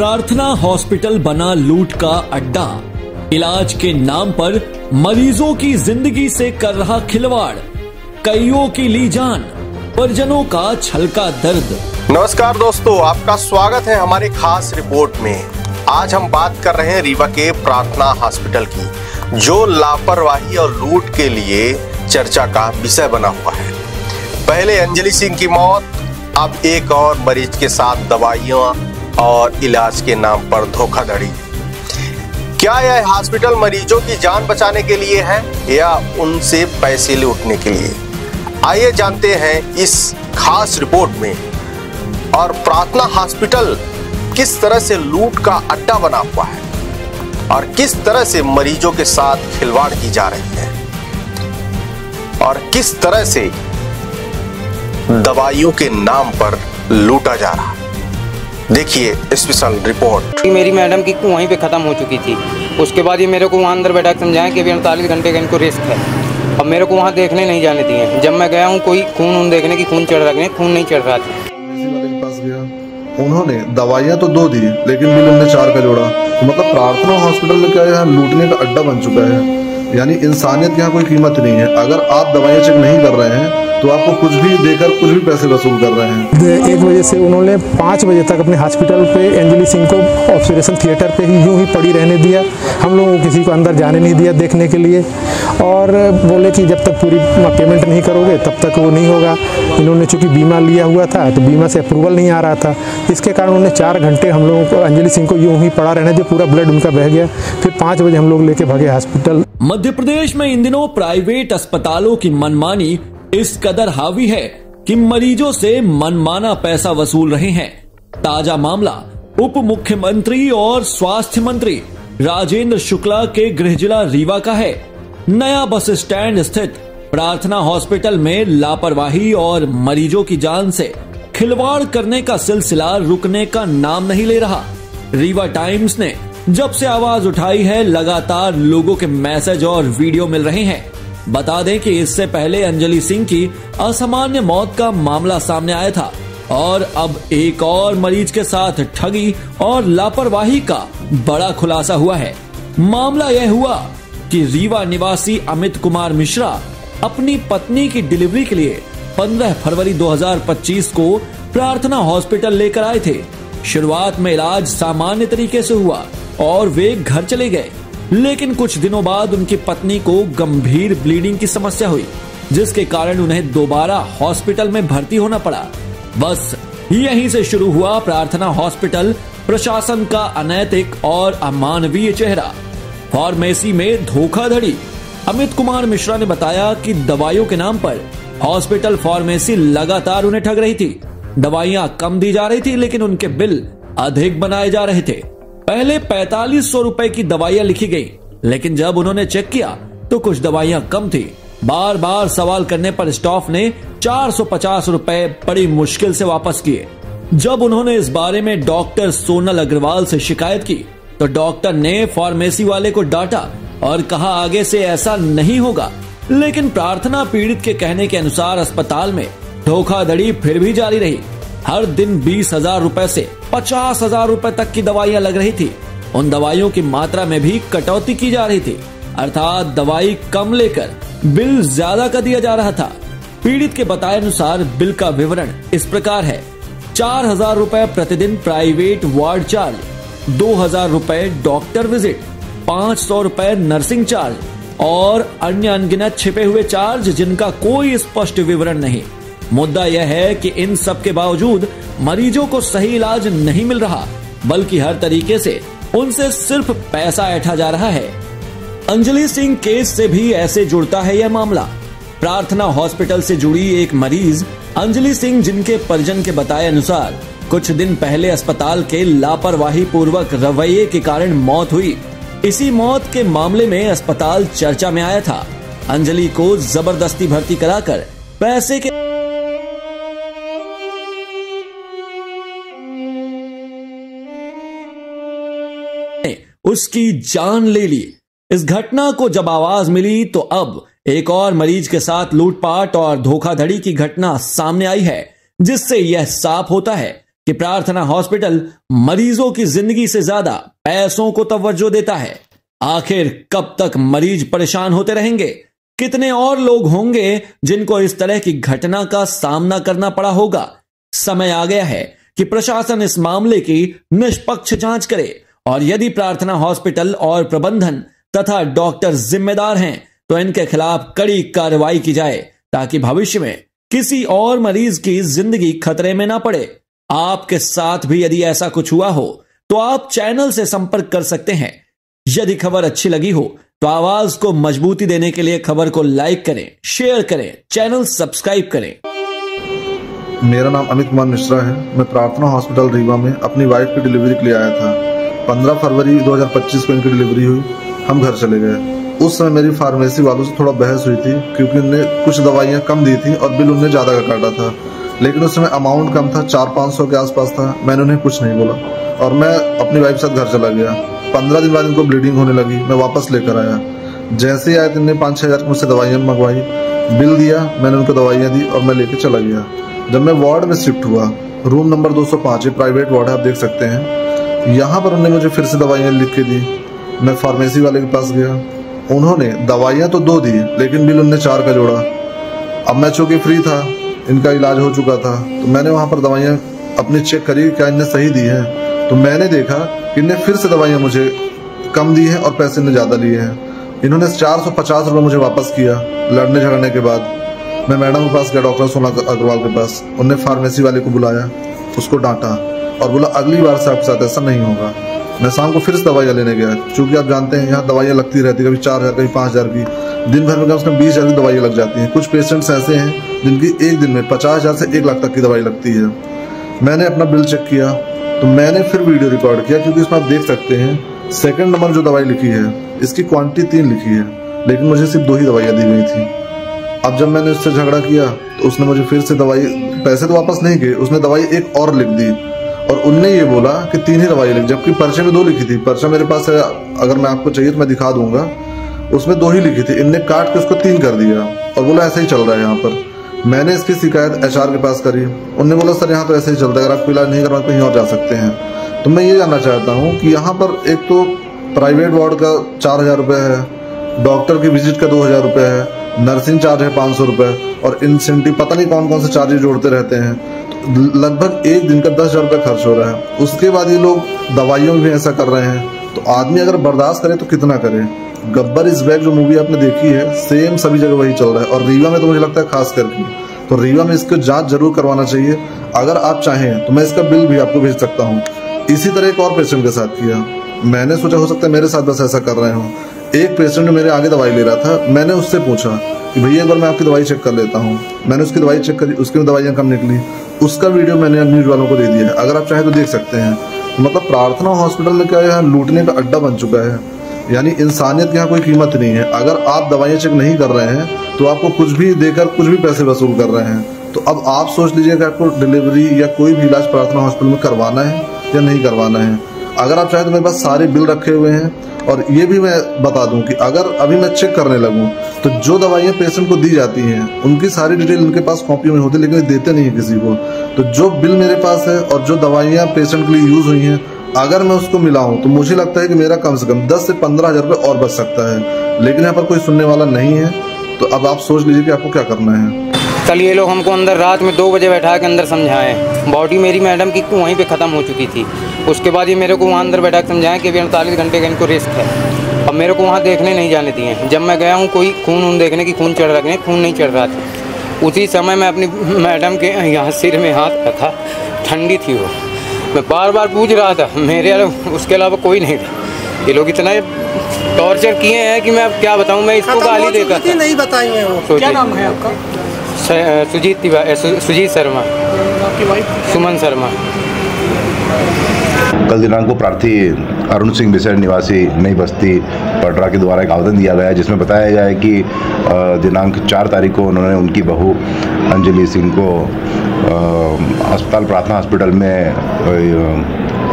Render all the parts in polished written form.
प्रार्थना हॉस्पिटल बना लूट का अड्डा। इलाज के नाम पर मरीजों की जिंदगी से कर रहा खिलवाड़, कईयों की ली जान, परिजनों का छलका दर्द। नमस्कार दोस्तों, आपका स्वागत है हमारे खास रिपोर्ट में। आज हम बात कर रहे हैं रीवा के प्रार्थना हॉस्पिटल की, जो लापरवाही और लूट के लिए चर्चा का विषय बना हुआ है। पहले अंजलि सिंह की मौत, अब एक और मरीज के साथ दवाइयां और इलाज के नाम पर धोखाधड़ी। क्या यह हॉस्पिटल मरीजों की जान बचाने के लिए है या उनसे पैसे लूटने के लिए? आइए जानते हैं इस खास रिपोर्ट में। और प्रार्थना हॉस्पिटल किस तरह से लूट का अड्डा बना हुआ है और किस तरह से मरीजों के साथ खिलवाड़ की जा रही है और किस तरह से दवाइयों के नाम पर लूटा जा रहा है। देखिए स्पेशल रिपोर्ट। मेरी मैडम की वहीं पे ख़त्म हो चुकी थी। उसके बाद ये मेरे को वहाँ अंदर बैठा समझाया कि अभी 48 घंटे का इनको रिस्क है। अब मेरे को वहाँ देखने नहीं जाने दिए। जब मैं गया हूँ कोई खून देखने की, खून चढ़ रहा है, खून नहीं चढ़ रहा था। वाले के पास गया, उन्होंने दवाइयाँ तो 2 दी, लेकिन बिल उन्होंने 4 का जोड़ा। तो मतलब प्रार्थना हॉस्पिटल में क्या यहाँ लूटने का अड्डा बन चुका है। यानी इंसानियत की यहाँ कोई कीमत नहीं है। अगर आप दवाइयाँ चेक नहीं कर रहे हैं तो आपको कुछ भी देकर कुछ भी पैसे वसूल कर रहे हैं। 1 बजे से उन्होंने 5 बजे तक अपने हॉस्पिटल पे अंजलि सिंह को ऑब्जर्वेशन थिएटर पे ही यूं ही पड़ी रहने दिया। हम लोगों को किसी को अंदर जाने नहीं दिया देखने के लिए, और बोले कि जब तक पूरी पेमेंट नहीं करोगे तब तक वो नहीं होगा। इन्होंने चूँकि बीमा लिया हुआ था तो बीमा से अप्रूवल नहीं आ रहा था, इसके कारण उन्होंने 4 घंटे हम लोगों को अंजलि सिंह को यूं ही पड़ा रहने दिया। पूरा ब्लड उनका बह गया। फिर 5 बजे हम लोग लेके भागे हॉस्पिटल। मध्य प्रदेश में इन दिनों प्राइवेट अस्पतालों की मनमानी इस कदर हावी है कि मरीजों से मनमाना पैसा वसूल रहे हैं। ताजा मामला उप मुख्यमंत्री और स्वास्थ्य मंत्री राजेंद्र शुक्ला के गृह जिला रीवा का है। नया बस स्टैंड स्थित प्रार्थना हॉस्पिटल में लापरवाही और मरीजों की जान से खिलवाड़ करने का सिलसिला रुकने का नाम नहीं ले रहा। रीवा टाइम्स ने जब से आवाज उठाई है, लगातार लोगों के मैसेज और वीडियो मिल रहे हैं। बता दें कि इससे पहले अंजलि सिंह की असामान्य मौत का मामला सामने आया था और अब एक और मरीज के साथ ठगी और लापरवाही का बड़ा खुलासा हुआ है। मामला यह हुआ कि रीवा निवासी अमित कुमार मिश्रा अपनी पत्नी की डिलीवरी के लिए 15 फरवरी 2025 को प्रार्थना हॉस्पिटल लेकर आए थे। शुरुआत में इलाज सामान्य तरीके से हुआ और वे घर चले गए, लेकिन कुछ दिनों बाद उनकी पत्नी को गंभीर ब्लीडिंग की समस्या हुई, जिसके कारण उन्हें दोबारा हॉस्पिटल में भर्ती होना पड़ा। बस यहीं से शुरू हुआ प्रार्थना हॉस्पिटल प्रशासन का अनैतिक और अमानवीय चेहरा। फार्मेसी में धोखाधड़ी। अमित कुमार मिश्रा ने बताया कि दवाइयों के नाम पर हॉस्पिटल फार्मेसी लगातार उन्हें ठग रही थी। दवाइयां कम दी जा रही थी, लेकिन उनके बिल अधिक बनाए जा रहे थे। पहले 4500 रुपए की दवाइयां लिखी गई, लेकिन जब उन्होंने चेक किया तो कुछ दवाइयां कम थी। बार बार सवाल करने पर स्टाफ ने 450 रुपए बड़ी मुश्किल से वापस किए। जब उन्होंने इस बारे में डॉक्टर सोनल अग्रवाल से शिकायत की तो डॉक्टर ने फार्मेसी वाले को डांटा और कहा आगे से ऐसा नहीं होगा। लेकिन प्रार्थना पीड़ित के कहने के अनुसार अस्पताल में धोखाधड़ी फिर भी जारी रही। हर दिन 20,000 रुपए से 50,000 रुपए तक की दवाइयां लग रही थी। उन दवाइयों की मात्रा में भी कटौती की जा रही थी, अर्थात दवाई कम लेकर बिल ज्यादा कर दिया जा रहा था। पीड़ित के बताए अनुसार बिल का विवरण इस प्रकार है: 4,000 रुपए प्रतिदिन प्राइवेट वार्ड चार्ज, 2,000 रुपए डॉक्टर विजिट, 500 रुपए नर्सिंग चार्ज और अन्य अनगिनत छिपे हुए चार्ज जिनका कोई स्पष्ट विवरण नहीं। मुद्दा यह है कि इन सब के बावजूद मरीजों को सही इलाज नहीं मिल रहा, बल्कि हर तरीके से उनसे सिर्फ पैसा ऐंठा जा रहा है। अंजलि सिंह केस से भी ऐसे जुड़ता है यह मामला। प्रार्थना हॉस्पिटल से जुड़ी एक मरीज अंजलि सिंह, जिनके परिजन के बताए अनुसार कुछ दिन पहले अस्पताल के लापरवाही पूर्वक रवैये के कारण मौत हुई। इसी मौत के मामले में अस्पताल चर्चा में आया था। अंजलि को जबरदस्ती भर्ती कराकर पैसे के उसकी जान ले ली। इस घटना को जब आवाज मिली तो अब एक और मरीज के साथ लूटपाट और धोखाधड़ी की घटना सामने आई है, जिससे यह साफ होता है कि प्रार्थना हॉस्पिटल मरीजों की जिंदगी से ज्यादा पैसों को तवज्जो देता है। आखिर कब तक मरीज परेशान होते रहेंगे? कितने और लोग होंगे जिनको इस तरह की घटना का सामना करना पड़ा होगा? समय आ गया है कि प्रशासन इस मामले की निष्पक्ष जांच करे और यदि प्रार्थना हॉस्पिटल और प्रबंधन तथा डॉक्टर जिम्मेदार हैं तो इनके खिलाफ कड़ी कार्रवाई की जाए ताकि भविष्य में किसी और मरीज की जिंदगी खतरे में ना पड़े। आपके साथ भी यदि ऐसा कुछ हुआ हो तो आप चैनल से संपर्क कर सकते हैं। यदि खबर अच्छी लगी हो तो आवाज को मजबूती देने के लिए खबर को लाइक करें, शेयर करें, चैनल सब्सक्राइब करें। मेरा नाम अमित कुमार मिश्रा है। मैं प्रार्थना हॉस्पिटल रीवा में अपनी वाइफ की डिलीवरी के लिए आया था। 15 फरवरी 2025 को इनकी डिलीवरी हुई। हम घर चले गए। उस समय मेरी फार्मेसी वालों से थोड़ा बहस हुई थी क्योंकि उनने कुछ दवाइयां कम दी थी और बिल उनने ज्यादा का काटा था, लेकिन उस समय अमाउंट कम था, 400-500 के आसपास था। मैंने उन्हें कुछ नहीं बोला और मैं अपनी वाइफ के साथ घर चला गया। 15 दिन बाद इनको ब्लीडिंग होने लगी। मैं वापस लेकर आया। जैसे ही आए इनने 5-6 हज़ार की मुझसे दवाइयाँ मंगवाई, बिल दिया, मैंने उनको दवाइयाँ दी और मैं लेके चला गया। जब मैं वार्ड में शिफ्ट हुआ, रूम नंबर 205, प्राइवेट वार्ड है, आप देख सकते हैं, यहाँ पर उन्होंने मुझे फिर से दवाइयाँ लिख के दी। मैं फार्मेसी वाले के पास गया। उन्होंने दवाइयाँ तो 2 दी लेकिन बिल उनने 4 का जोड़ा। अब मैं चूँकि फ्री था, इनका इलाज हो चुका था, तो मैंने वहाँ पर दवाइयाँ अपनी चेक करी क्या इनने सही दी है। तो मैंने देखा कि इनने फिर से दवाइयाँ मुझे कम दी हैं और पैसे इनने ज़्यादा लिए हैं। इन्होंने 450 रुपये मुझे वापस किया। लड़ने झगड़ने के बाद मैं मैडम के पास गया, डॉक्टर सोना अग्रवाल के पास। उनने फार्मेसी वाले को बुलाया, उसको डांटा और बोला अगली बार से आपके साथ ऐसा नहीं होगा। मैं शाम को फिर से दवाइयाँ लेने गया, क्योंकि आप जानते हैं यहाँ दवाइयाँ लगती रहती है, कभी 4,000 कभी 5,000 की। दिन भर में कम से कम 20,000 की दवाइयाँ लग जाती हैं। कुछ पेशेंट्स ऐसे हैं जिनकी एक दिन में 50,000 से 1 लाख तक की दवाई लगती है। मैंने अपना बिल चेक किया तो मैंने फिर वीडियो रिकॉर्ड किया, क्योंकि इसमें आप देख सकते हैं सेकंड नंबर जो दवाई लिखी है इसकी क्वांटिटी 3 लिखी है, लेकिन मुझे सिर्फ 2 ही दवाइयाँ दी गई थी। अब जब मैंने उससे झगड़ा किया तो उसने मुझे फिर से दवाई, पैसे तो वापस नहीं किए, उसने दवाई एक और लिख दी और उनने ये बोला कि 3 ही दवाई लिख, जबकि पर्चे में 2 लिखी थी। पर्चा मेरे पास है, अगर मैं आपको चाहिए तो मैं दिखा दूंगा। उसमें 2 ही लिखी थी, इनने काट के उसको 3 कर दिया और बोला ऐसा ही चल रहा है यहाँ पर। मैंने इसकी शिकायत HR के पास करी। उनने बोला सर यहाँ तो ऐसे ही चलता है, अगर आपको इलाज नहीं करवा कहीं और जा सकते हैं। तो मैं ये जानना चाहता हूँ कि यहाँ पर एक तो प्राइवेट वार्ड का 4,000 रुपये है, डॉक्टर की विजिट का 2,000 रुपये है, नर्सिंग चार्ज है 500 रुपये और इंसेंटिव पता नहीं कौन कौन से चार्जेज जोड़ते रहते हैं। तो लगभग एक दिन का 10,000 रुपये खर्च हो रहा है। उसके बाद ये लोग दवाइयों में भी ऐसा कर रहे हैं। तो आदमी अगर बर्दाश्त करे तो कितना करे। गब्बर इज बैक जो मूवी आपने देखी है, सेम सभी जगह वही चल रहा है और रीवा में तो मुझे लगता है खास करके। तो रीवा में इसको जांच जरूर करवाना चाहिए। अगर आप चाहें तो मैं इसका बिल भी आपको भेज सकता हूँ। इसी तरह एक और पेशेंट के साथ किया। मैंने सोचा हो सकता है मेरे साथ बस ऐसा कर रहे हो। एक पेशेंट मेरे आगे दवाई ले रहा था, मैंने उससे पूछा कि भैया एक बार मैं आपकी दवाई चेक कर लेता हूँ। मैंने उसकी दवाई चेक करी, उसकी दवाइयाँ कम निकली। उसका वीडियो मैंने न्यूज वालों को दे दिया है, अगर आप चाहें तो देख सकते हैं। मतलब प्रार्थना हॉस्पिटल में क्या यहाँ लूटने का अड्डा बन चुका है। यानी इंसानियत की यहाँ कोई कीमत नहीं है। अगर आप दवाइयाँ चेक नहीं कर रहे हैं तो आपको कुछ भी देकर कुछ भी पैसे वसूल कर रहे हैं। तो अब आप सोच लीजिए कि आपको डिलीवरी या कोई भी इलाज प्रार्थना हॉस्पिटल में करवाना है या नहीं करवाना है। अगर आप चाहें तो मेरे पास सारे बिल रखे हुए हैं और ये भी मैं बता दूं कि अगर अभी मैं चेक करने लगूं तो जो दवाइयाँ पेशेंट को दी जाती हैं उनकी सारी डिटेल उनके पास कॉपी में होती है, लेकिन देते नहीं है किसी को। तो जो बिल मेरे पास है और जो दवाइयाँ पेशेंट के लिए यूज हुई हैं, अगर मैं उसको मिलाऊं तो मुझे लगता है कि मेरा कम से कम 10 से 15,000 रुपये और बच सकता है। लेकिन यहाँ पर कोई सुनने वाला नहीं है। तो अब आप सोच लीजिए कि आपको क्या करना है। कल ये लोग हमको अंदर रात में 2 बजे बैठा के अंदर समझाएं। बॉडी मेरी मैडम की वहीं पे ख़त्म हो चुकी थी। उसके बाद ये मेरे को वहाँ अंदर बैठा के समझाएं कि अभी 48 घंटे का इनको रिस्क है। अब मेरे को वहाँ देखने नहीं जाने दिए। जब मैं गया हूँ कोई खून देखने की, खून चढ़ रहा, खून नहीं चढ़ रहा था। उसी समय मैं अपनी मैडम के यहाँ सिर में हाथ रखा, ठंडी थी वो। मैं बार बार पूछ रहा था, मेरे उसके अलावा कोई नहीं था। ये लोग इतना टॉर्चर किए हैं कि मैं अब क्या बताऊँ। मैं इसको गाली देता था। नहीं बताएंगे वो। क्या नाम है आपका? सुजीत शर्मा। आपकी वाइफ? सुमन शर्मा। कल दिनांक को प्रार्थी अरुण सिंह बिसेर निवासी नई बस्ती पटरा के द्वारा एक आवेदन दिया गया है, जिसमें बताया गया है कि दिनांक 4 तारीख को उन्होंने उनकी बहू अंजलि सिंह को अस्पताल प्रार्थना हॉस्पिटल में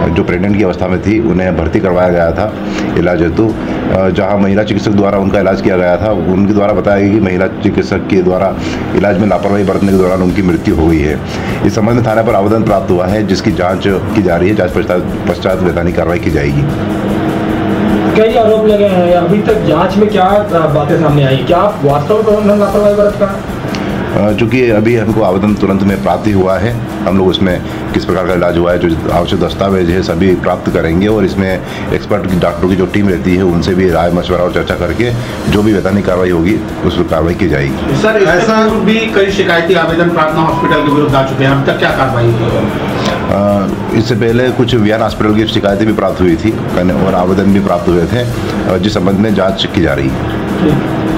जो प्रेगनेंट की अवस्था में थी उन्हें भर्ती करवाया गया था इलाज हेतु। जहां महिला चिकित्सक द्वारा उनका इलाज किया गया था, उनके द्वारा बताया गया कि महिला चिकित्सक के द्वारा इलाज में लापरवाही बरतने के दौरान उनकी मृत्यु हो गई है। इस संबंध में थाने पर आवेदन प्राप्त हुआ है, जिसकी जाँच की जा रही है। जाँच पश्चात वैधानिक कार्रवाई की जाएगी। कई आरोप लगे हैं, अभी तक जांच में क्या बातें सामने आई? क्या आप वास्तव में लापरवाही बरतता? चूँकि अभी हमको आवेदन तुरंत में प्राप्त हुआ है, हम लोग उसमें किस प्रकार का इलाज हुआ है, जो आवश्यक दस्तावेज है सभी प्राप्त करेंगे और इसमें एक्सपर्ट डॉक्टरों की जो टीम रहती है उनसे भी राय मशवरा और चर्चा करके जो भी वैधानिक कार्रवाई होगी उस पर कार्रवाई की जाएगी। सर, ऐसा भी कई शिकायती आवेदन प्रार्थना हॉस्पिटल के विरुद्ध आ चुके हैं, अब तक क्या कार्रवाई हुई? इससे पहले कुछ विहान हॉस्पिटल की शिकायतें भी प्राप्त हुई थी और आवेदन भी प्राप्त हुए थे, जिस संबंध में जाँच की जा रही है।